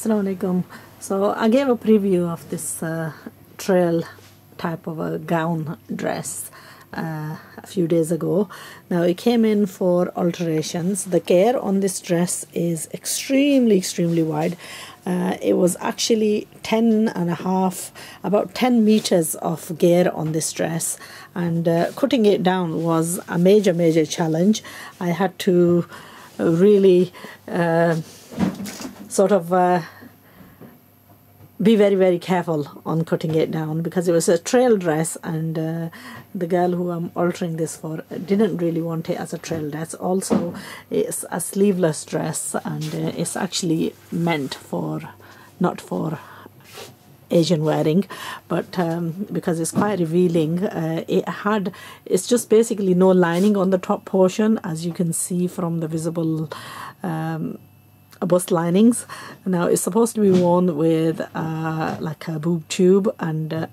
Assalamu alaikum. So I gave a preview of this trail type of a gown dress a few days ago. Now it came in for alterations. The ghair on this dress is extremely wide. It was actually 10.5, about 10 meters of ghair on this dress, and cutting it down was a major challenge. I had to really be very careful on cutting it down, because it was a trail dress, and the girl who I'm altering this for didn't really want it as a trail dress. Also, it's a sleeveless dress, and it's actually meant for, not for Asian wearing, but because it's quite revealing. It's just basically no lining on the top portion, as you can see from the visible bust linings. Now it's supposed to be worn with like a boob tube, and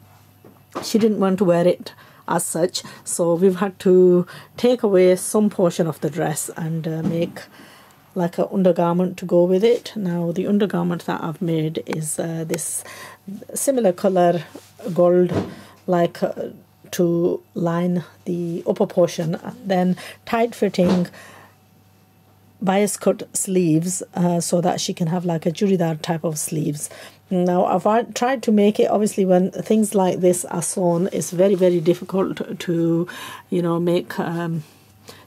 she didn't want to wear it as such, so we've had to take away some portion of the dress and make like an undergarment to go with it. Now the undergarment that I've made is this similar color gold, like to line the upper portion, and then tight fitting bias cut sleeves, so that she can have like a churidar type of sleeves. Now I've tried to make it, obviously when things like this are sewn, it's very difficult to, you know, make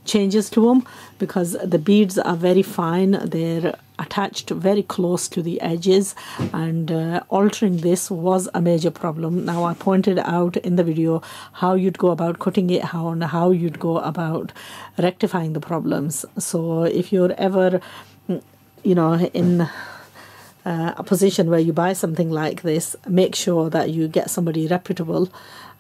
changes to them, because the beads are very fine, they're attached very close to the edges, and altering this was a major problem. Now I pointed out in the video how you'd go about cutting it, how you'd go about rectifying the problems. So if you're ever, you know, in a position where you buy something like this, make sure that you get somebody reputable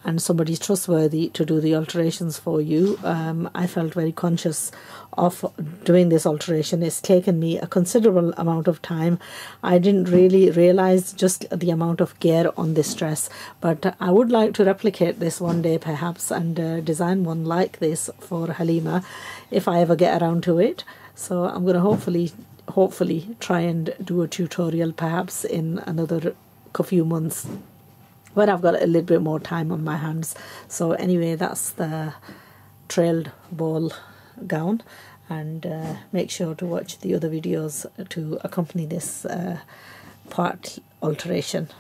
and somebody trustworthy to do the alterations for you. I felt very conscious of doing this alteration. It's taken me a considerable amount of time. I didn't really realize just the amount of ghair on this dress, but I would like to replicate this one day perhaps, and design one like this for Halima if I ever get around to it. So I'm going to hopefully try and do a tutorial perhaps in another few months, when I've got a little bit more time on my hands. So anyway, that's the trailed ball gown, and make sure to watch the other videos to accompany this part alteration.